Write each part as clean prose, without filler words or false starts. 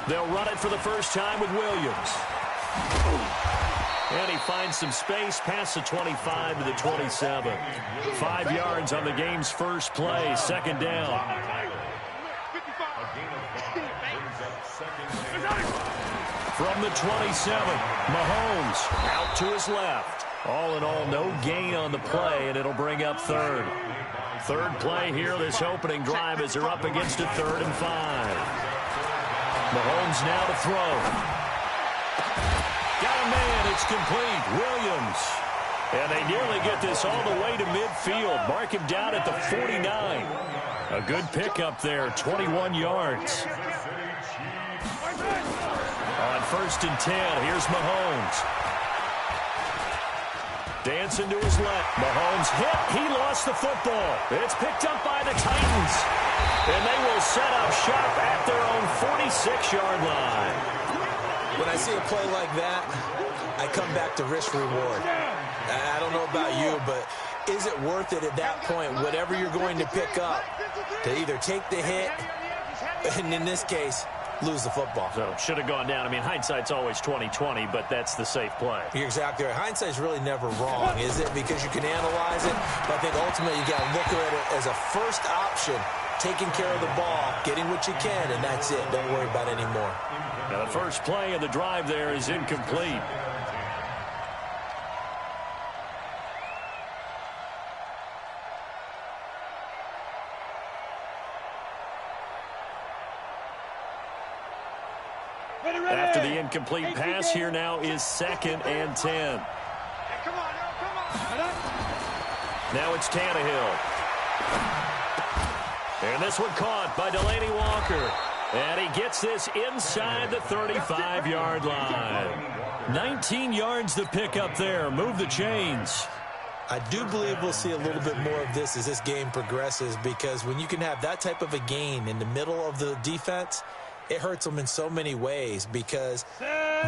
They'll run it for the first time with Williams. And he finds some space past the 25 to the 27. 5 yards on the game's first play, second down. From the 27, Mahomes out to his left. All in all, no gain on the play, and it'll bring up third. Third play here, this opening drive, as they're up against a 3rd and 5. Mahomes now to throw. Got a man, it's complete. Williams. And they nearly get this all the way to midfield. Mark him down at the 49. A good pickup there, 21 yards. On 1st and 10, here's Mahomes. Dancing to his left. Mahomes hit. He lost the football. It's picked up by the Titans. And they will set up shop at their own 46-yard line. When I see a play like that, I come back to risk-reward. I don't know about you, but is it worth it at that point, whatever you're going to pick up, to either take the hit, and in this case, lose the football? So should have gone down. I mean, hindsight's always 20/20, but that's the safe play. You're exactly right. Hindsight's really never wrong, is it? Because you can analyze it, but I think ultimately you got to look at it as a first option, taking care of the ball, getting what you can, and that's it. Don't worry about it anymore. Now the first play of the drive there is incomplete. After the incomplete pass, here now is 2nd and 10. Now it's Tannehill. And this one caught by Delaney Walker. And he gets this inside the 35-yard line. 19 yards to pick up there. Move the chains. I do believe we'll see a little bit more of this as this game progresses, because when you can have that type of a gain in the middle of the defense, it hurts them in so many ways, because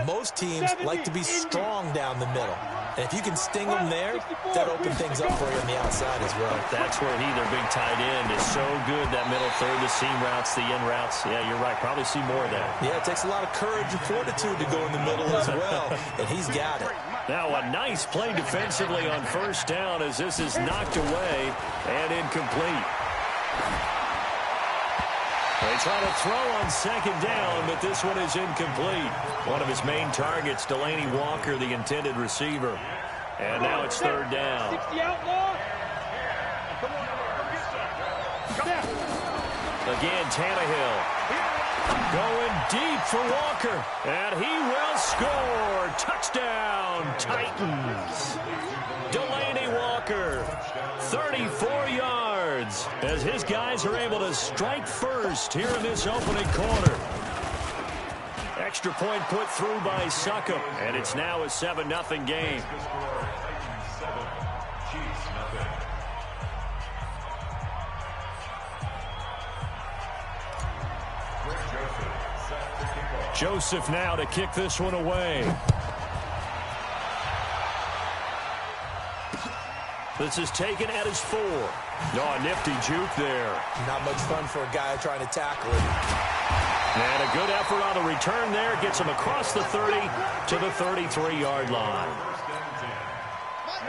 most teams like to be strong down the middle. And if you can sting them there, that opens things up for you on the outside as well. That's where their big tight end, is so good, that middle third, the seam routes, the in routes. Yeah, you're right. Probably see more of that. Yeah, it takes a lot of courage and fortitude to go in the middle as well, and he's got it. Now a nice play defensively on 1st down, as this is knocked away and incomplete. They try to throw on 2nd down, but this one is incomplete. One of his main targets, Delaney Walker, the intended receiver. And now it's 3rd down. Again, Tannehill going deep for Walker. And he will score. Touchdown, Titans. Delaney Walker, 34 yards, as his guys are able to strike first here in this opening quarter. Extra point put through by Succop, and it's now a 7-0 game. Joseph now to kick this one away. This is taken at his 4. Oh, a nifty juke there. Not much fun for a guy trying to tackle it. And a good effort on the return there. Gets him across the 30 to the 33-yard line.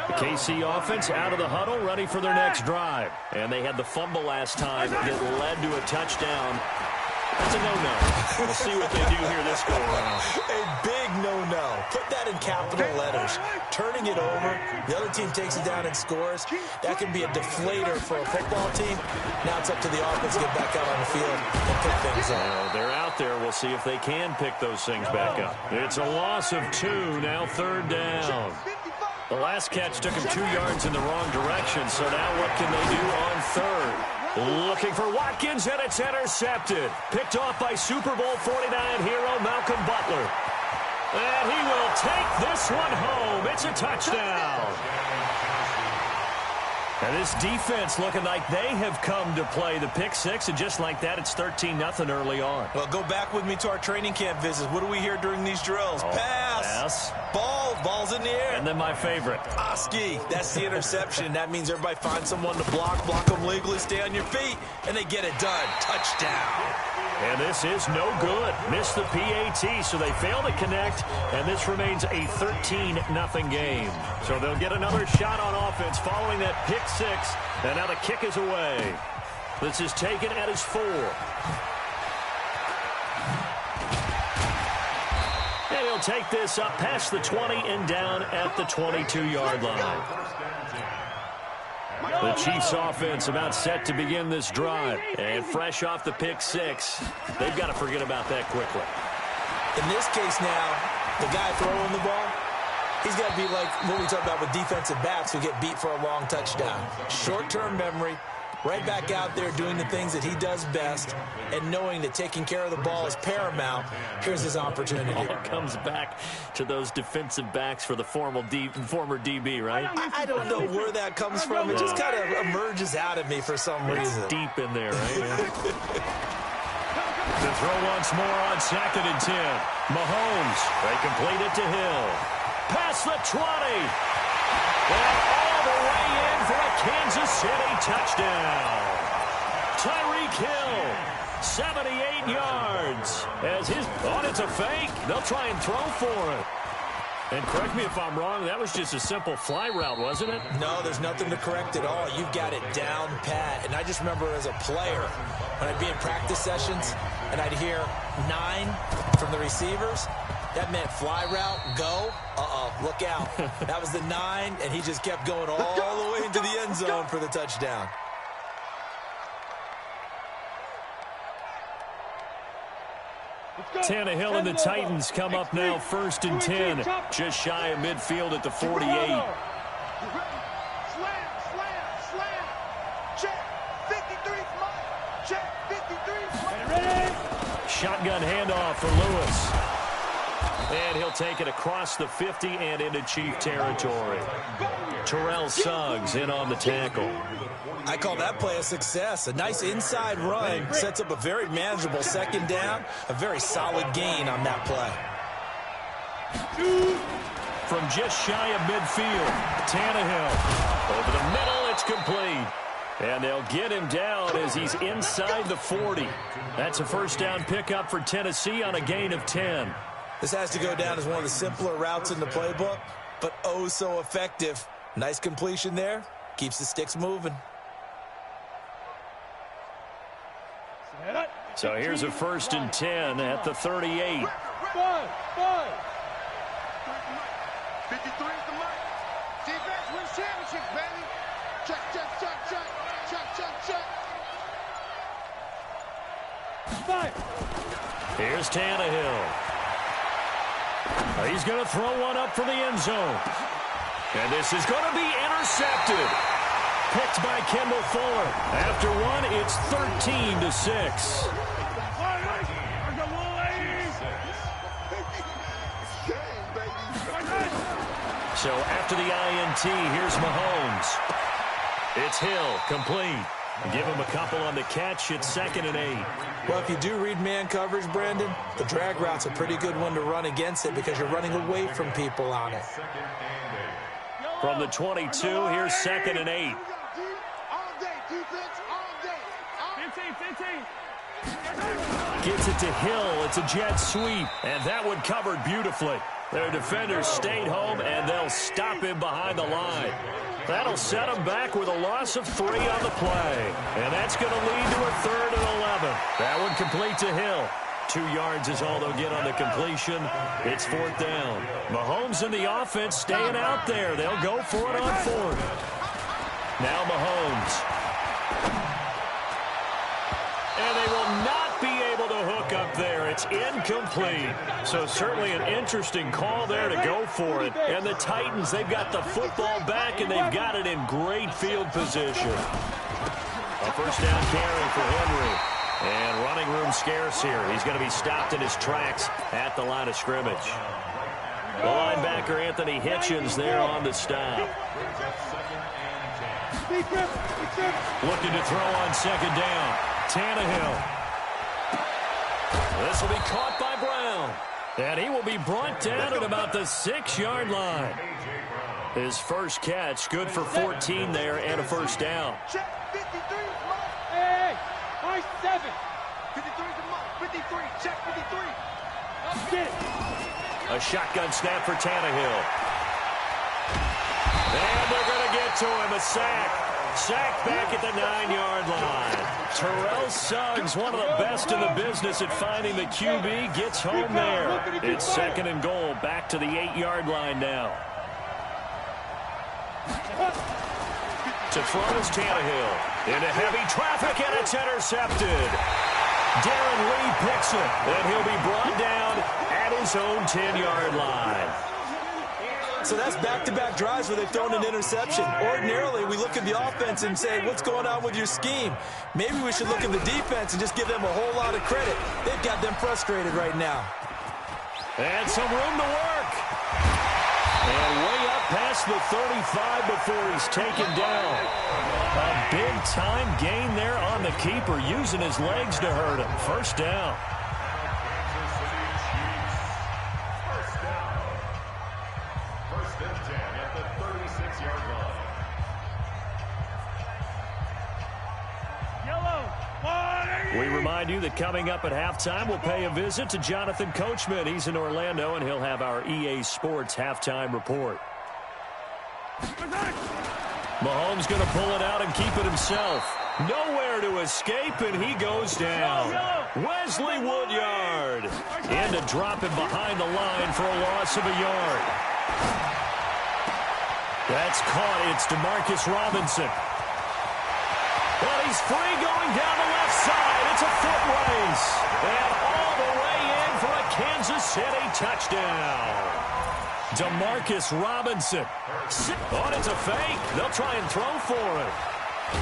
The KC offense out of the huddle, ready for their next drive. And they had the fumble last time that led to a touchdown. That's a no-no. We'll see what they do here this go-around. A big no-no. Put that in capital letters. Turning it over, the other team takes it down and scores. That can be a deflator for a football team. Now it's up to the offense to get back out on the field and pick things up. They're out there. We'll see if they can pick those things back up. It's a loss of 2, now 3rd down. The last catch took him 2 yards in the wrong direction, so now what can they do on 3rd? Looking for Watkins, and it's intercepted. Picked off by Super Bowl 49 hero Malcolm Butler. And he will take this one home. It's a touchdown. And this defense looking like they have come to play the pick 6, and just like that, it's 13-0 early on. Well, go back with me to our training camp visits. What do we hear during these drills? Pass, Pass. Ball's in the air. And then my favorite. Oski, that's the interception. That means everybody finds someone to block them legally, stay on your feet, and they get it done. Touchdown. And this is no good. Missed the PAT, so they fail to connect, and this remains a 13-0 game. So they'll get another shot on offense following that pick six, and now the kick is away. This is taken at his 4. And he'll take this up past the 20 and down at the 22-yard line. The Chiefs offense about set to begin this drive. And fresh off the pick six, they've got to forget about that quickly. In this case now, the guy throwing the ball, he's got to be like what we talk about with defensive backs who get beat for a long touchdown. Short-term memory, right back out there doing the things that he does best, and knowing that taking care of the ball is paramount. Here's his opportunity. All comes back to those defensive backs for the former DB, right? I don't know where that comes from. It just kind of emerges out of me for some reason. It's deep in there, right? The throw once more on 2nd and 10. Mahomes, they complete it to Hill. Past the 20. And all the way in for a Kansas City touchdown. Tyreek Hill, 78 yards. It's a fake. They'll try and throw for it. And correct me if I'm wrong, that was just a simple fly route, wasn't it? No, there's nothing to correct at all. You've got it down pat. And I just remember as a player, when I'd be in practice sessions and I'd hear 9 from the receivers, that meant fly route, go. Look out. That was the 9, and he just kept going all the way into the end zone for the touchdown. Tannehill and the Titans come up now 1st and 10, just shy of midfield at the 48. Slam. Check. 53's mine. Check. 53's mine. Shotgun handoff for Lewis. And he'll take it across the 50 and into Chief territory. Terrell Suggs in on the tackle. I call that play a success. A nice inside run sets up a very manageable 2nd down. A very solid gain on that play. From just shy of midfield, Tannehill. Over the middle, it's complete. And they'll get him down as he's inside the 40. That's a 1st down pickup for Tennessee on a gain of 10. This has to go down as one of the simpler routes in the playbook, but oh so effective. Nice completion there. Keeps the sticks moving. So here's a 1st and 10 at the 38. 53's the mark. Defense wins championships, baby. Check. Here's Tannehill. He's going to throw one up for the end zone. And this is going to be intercepted. Picked by Kendall Fuller. After one, it's 13-6. So after the INT, here's Mahomes. It's Hill, complete. Give him a couple on the catch. It's 2nd and 8. Well, if you do read man coverage, Brandon, the drag route's a pretty good one to run against it because you're running away from people on it. From the 22, here's 2nd and 8. Gets it to Hill. It's a jet sweep, and that one covered beautifully. Their defenders stayed home, and they'll stop him behind the line. That'll set him back with a loss of 3 on the play. And that's going to lead to a 3rd and 11. That one complete to Hill. 2 yards is all they'll get on the completion. It's 4th down. Mahomes and the offense staying out there. They'll go for it on 4th. Now Mahomes. And they will not be able to hook up there. It's incomplete. So certainly an interesting call there to go for it. And the Titans, they've got the football back, and they've got it in great field position. A 1st down carry for Henry. And running room scarce here. He's going to be stopped in his tracks at the line of scrimmage. The linebacker, Anthony Hitchens, there on the stop. Looking to throw on 2nd down. Tannehill. This will be caught by Brown. And he will be brought down at about the 6-yard line. His first catch, good for 14 there and a first down. Check 53. Hey, my 7. 53 is a month. 53. Check 53. Get it. A shotgun snap for Tannehill. And they're going to get to him. A sack. Sacked back at the 9-yard line. Terrell Suggs, one of the best in the business at finding the QB, gets home there. It's 2nd and goal, back to the 8-yard line now. To throw is Tannehill. Into heavy traffic, and it's intercepted. Darren Lee picks it, and he'll be brought down at his own 10-yard line. So that's back-to-back drives where they've thrown an interception. Ordinarily, we look at the offense and say, what's going on with your scheme? Maybe we should look at the defense and just give them a whole lot of credit. They've got them frustrated right now. And some room to work. And way up past the 35 before he's taken down. A big-time gain there on the keeper, using his legs to hurt him. First down. We remind you that coming up at halftime, we'll pay a visit to Jonathan Coachman. He's in Orlando, and he'll have our EA Sports halftime report. Mahomes going to pull it out and keep it himself. Nowhere to escape, and he goes down. Wesley Woodyard in to drop him behind the line for a loss of a yard. That's caught. It's DeMarcus Robinson. Well, he's free going down the left side. It's a foot race. And all the way in for a Kansas City touchdown. DeMarcus Robinson. Oh, it's a fake. They'll try and throw for it.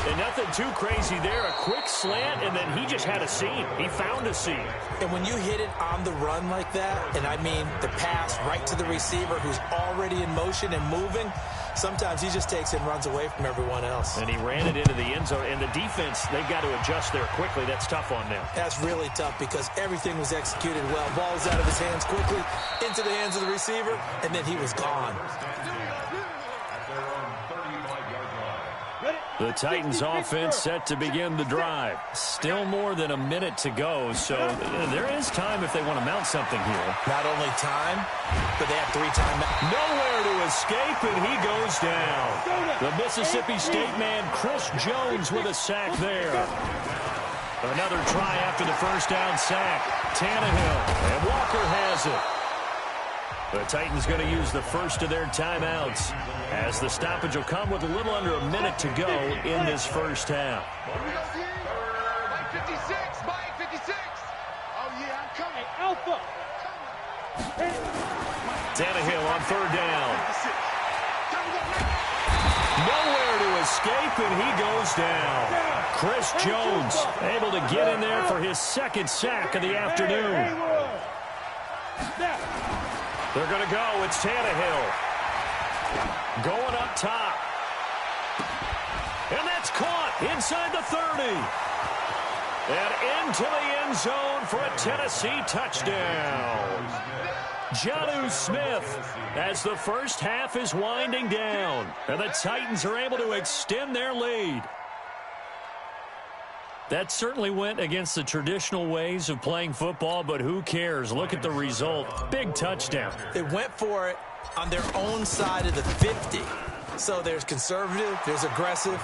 And nothing too crazy there. A quick slant, and then he just had a seam. He found a seam. And when you hit it on the run like that, and I mean the pass right to the receiver who's already in motion and moving, sometimes he just takes it and runs away from everyone else. And he ran it into the end zone. And the defense, they've got to adjust there quickly. That's tough on them. That's really tough because everything was executed well. Ball was out of his hands quickly, into the hands of the receiver, and then he was gone. The Titans offense set to begin the drive. Still more than a minute to go, so there is time if they want to mount something here. Not only time, but they have 3 timeouts. Nowhere to escape, and he goes down. The Mississippi State man, Chris Jones, with a sack there. Another try after the first down sack. Tannehill, and Walker has it. The Titans going to use the first of their timeouts as the stoppage will come with a little under a minute to go in this first half. Mike 56, Mike 56. Oh, yeah, I'm coming. Alpha. Tannehill on 3rd down. Nowhere to escape, and he goes down. Chris Jones able to get in there for his 2nd sack of the afternoon. They're going to go. It's Tannehill. Going up top. And that's caught inside the 30. And into the end zone for a Tennessee touchdown. Jonnu Smith as the first half is winding down. And the Titans are able to extend their lead. That certainly went against the traditional ways of playing football, but who cares? Look at the result. Big touchdown. They went for it on their own side of the 50. So there's conservative, there's aggressive,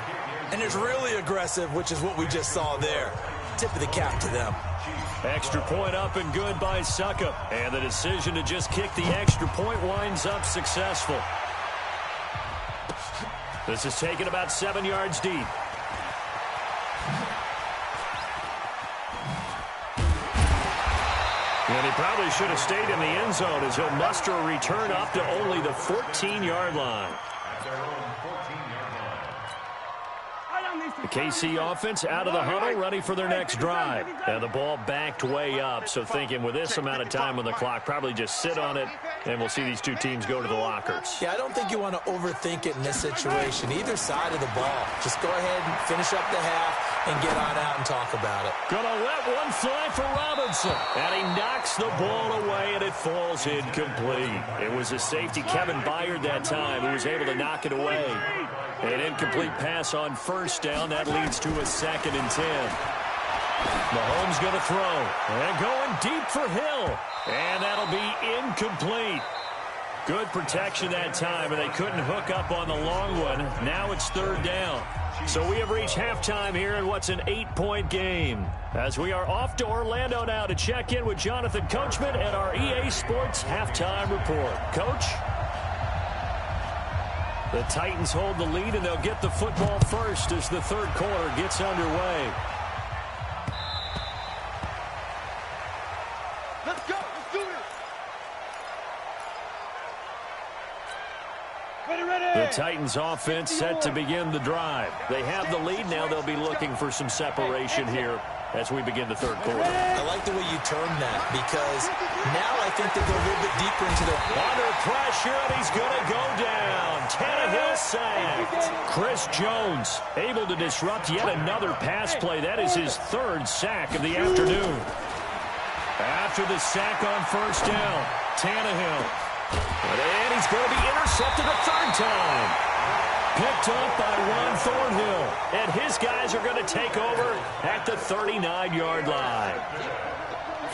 and there's really aggressive, which is what we just saw there. Tip of the cap to them. Extra point up and good by Succop. And the decision to just kick the extra point winds up successful. This is taken about 7 yards deep. And he probably should have stayed in the end zone as he'll muster a return up to only the 14-yard line. The KC offense out of the huddle, ready for their next drive. And the ball backed way up, so thinking with this amount of time on the clock, probably just sit on it And we'll see these two teams go to the lockers. Yeah, I don't think you want to overthink it in this situation. Either side of the ball. Just go ahead and finish up the half and get on out and talk about it. Gonna let one fly for Robinson. And he knocks the ball away, and it falls incomplete. It was a safety, Kevin Byard, that time, who was able to knock it away. An incomplete pass on first down. That leads to a 2nd and 10. Mahomes going to throw. And going deep for Hill. And that'll be incomplete. Good protection that time, and they couldn't hook up on the long one. Now it's 3rd down. So we have reached halftime here in what's an 8-point game. As we are off to Orlando now to check in with Jonathan Coachman and our EA Sports Halftime Report. Coach? The Titans hold the lead, and they'll get the football first as the 3rd quarter gets underway. Let's go. Let's do this. Ready. The Titans offense set to begin the drive. They have the lead now. They'll be looking for some separation here as we begin the 3rd quarter. I like the way you termed that, because now I think they go a little bit deeper into the... Under pressure, and he's going to go down. Tannehill sacked. Chris Jones able to disrupt yet another pass play. That is his 3rd sack of the afternoon. After the sack on first down, Tannehill. And he's going to be intercepted a 3rd time. Picked up by Ron Thornhill. And his guys are going to take over at the 39-yard line.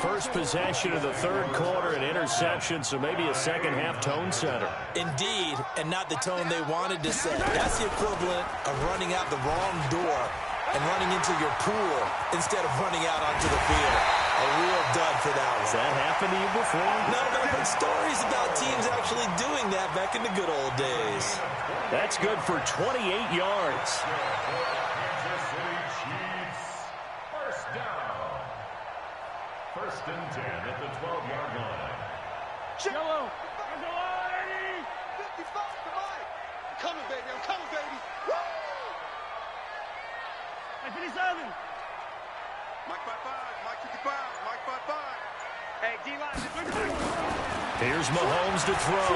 First possession of the 3rd quarter, an interception, so maybe a second-half tone setter. Indeed, and not the tone they wanted to set. That's the equivalent of running out the wrong door and running into your pool instead of running out onto the field. A real dud for that one. Has that happened to you before? No, but I've heard stories about teams actually doing that back in the good old days. That's good for 28 yards. First down. 1st and 10 at the 12-yard line. Yellow. 55 to Mike. I'm coming, baby. I'm coming, baby. Woo! 57. Mike 55. Mike 55. Mike 55. Hey, D-line. Here's Mahomes to throw.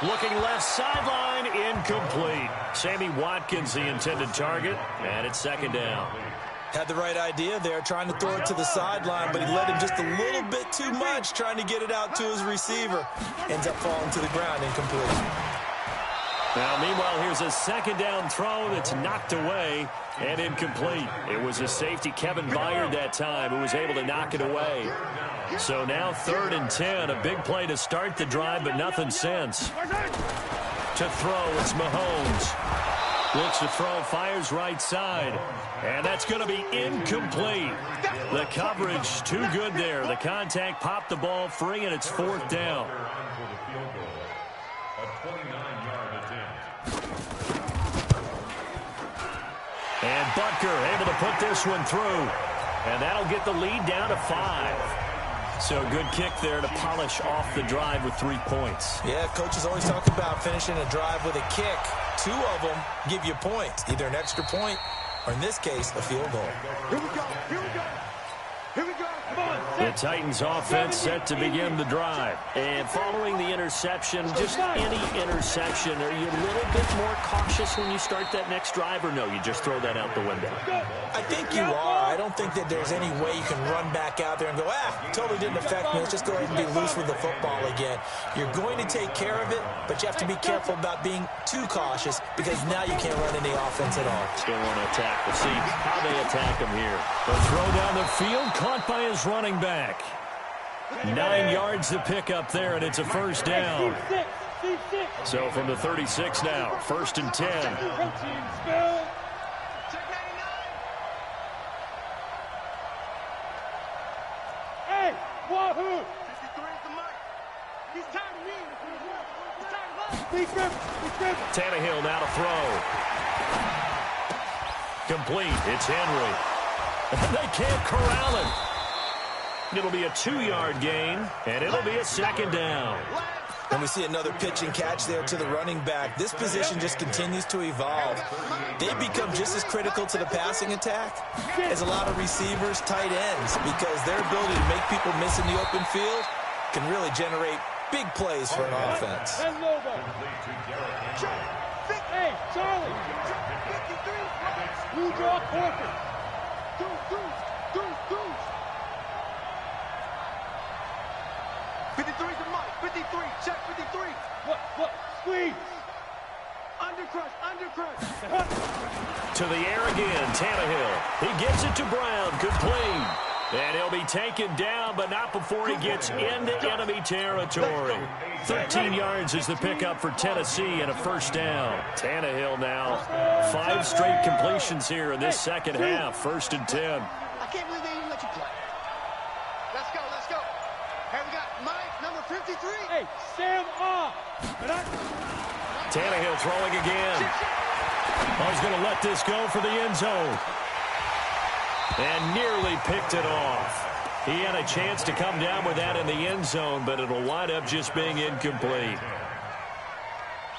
Looking left sideline, incomplete. Sammy Watkins, the intended target, and it's 2nd down. Had the right idea there, trying to throw it to the sideline, but he let him just a little bit too much, trying to get it out to his receiver. Ends up falling to the ground, incomplete. Now, meanwhile, here's a 2nd down throw that's knocked away and incomplete. It was a safety, Kevin Byard, that time, who was able to knock it away. So now 3rd and 10, a big play to start the drive, but nothing since. To throw, it's Mahomes. Looks to throw, fires right side. And that's going to be incomplete. The coverage too good there. The contact popped the ball free, and it's 4th down. And Butker able to put this one through. And that'll get the lead down to 5. So good kick there to polish off the drive with 3 points. Yeah, coaches always talk about finishing a drive with a kick. 2 of them give you points, either an extra point or, in this case, a field goal. Here we go. Here we go. Here we go. Come on. The Titans offense set to begin the drive. And following the interception, just any interception, are you a little bit more cautious when you start that next drive, or no, you just throw that out the window? I think you are. I don't think that there's any way you can run back out there and go, totally didn't affect me. Let's just go ahead and be loose with the football again. You're going to take care of it, but you have to be careful about being too cautious, because now you can't run any offense at all. Still want to attack. We'll see how they attack him here. The throw down the field, caught by his running back. 9 yards to pick up there, and it's a 1st down. So from the 36 now, 1st and 10. Hey, wahoo! 53 is the mic. He's tired of me. He's tired of us. Tannehill now to throw. Complete. It's Henry. They can't corral him. It'll be a 2-yard gain, and it'll be a 2nd down. And we see another pitch and catch there to the running back. This position just continues to evolve. They become just as critical to the passing attack as a lot of receivers, tight ends, because their ability to make people miss in the open field can really generate big plays for an offense. Hey, Charlie. Blue draw corker. Deuce. 53's the mark. 53. Check 53. What? Squeeze. Undercrush. To the air again, Tannehill. He gets it to Brown. Complete. And he'll be taken down, but not before he gets into enemy territory. 13 yards is the pickup for Tennessee and a first down. Tannehill now 5 straight completions here in this second half. 1st and 10. I can't believe they even let you play. Let's go. Hey, we got Mike, number 53. Hey, Sam off. Tannehill throwing again. He's going to let this go for the end zone. And nearly picked it off. He had a chance to come down with that in the end zone, but it'll wind up just being incomplete.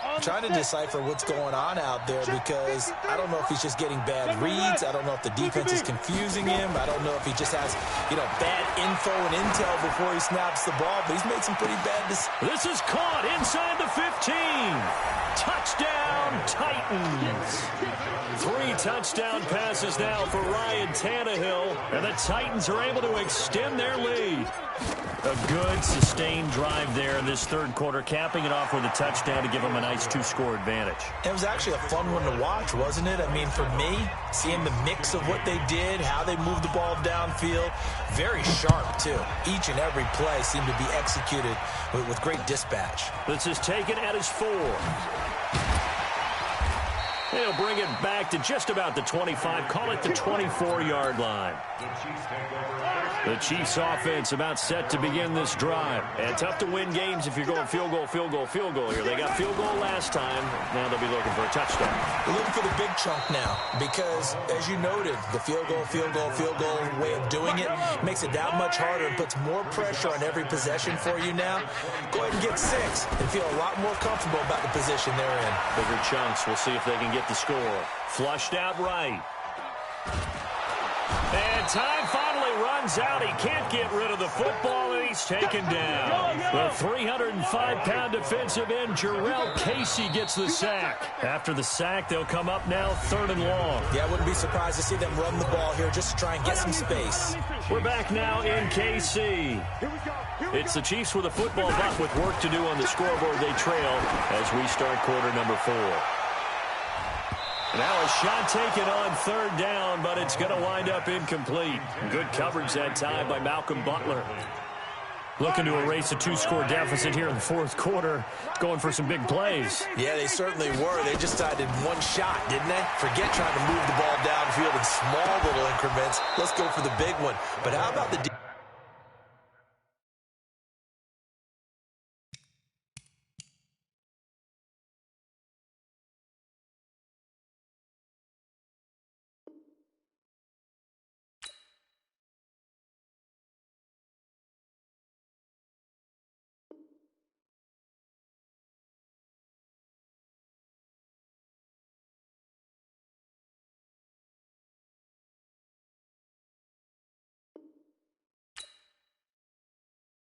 I'm trying to decipher what's going on out there because I don't know if he's just getting bad reads. I don't know if the defense is confusing him. I don't know if he just has, bad info and intel before he snaps the ball, but he's made some pretty bad decisions. This is caught inside the 15. Touchdown, Titans. 3 touchdown passes now for Ryan Tannehill, and the Titans are able to extend their lead. A good, sustained drive there in this third quarter, capping it off with a touchdown to give them a nice 2-score advantage. It was actually a fun one to watch, wasn't it? I mean, for me, seeing the mix of what they did, how they moved the ball downfield, very sharp, too. Each and every play seemed to be executed with great dispatch. This is taken at his 4. They'll bring it back to just about the 25, call it the 24-yard line. The Chiefs offense about set to begin this drive. And tough to win games if you're going field goal here. They got field goal last time. Now they'll be looking for a touchdown. They're looking for the big chunk now because, as you noted, the field goal way of doing it makes it that much harder and puts more pressure on every possession for you now. Go ahead and get 6 and feel a lot more comfortable about the position they're in. Bigger chunks. We'll see if they can get the score. Flushed out right. And time finally runs out. He can't get rid of the football, and he's taken down. The 305-pound defensive end, Jarrell Casey, gets the sack. After the sack, they'll come up now 3rd and long. Yeah, I wouldn't be surprised to see them run the ball here just to try and get some space. We're back now in KC. It's the Chiefs with a football, but with work to do on the scoreboard. They trail as we start quarter number 4. Now a shot taken on 3rd down, but it's going to wind up incomplete. Good coverage that time by Malcolm Butler. Looking to erase a 2-score deficit here in the 4th quarter, going for some big plays. Yeah, they certainly were. They just decided one shot, didn't they? Forget trying to move the ball downfield in small little increments. Let's go for the big one. But how about the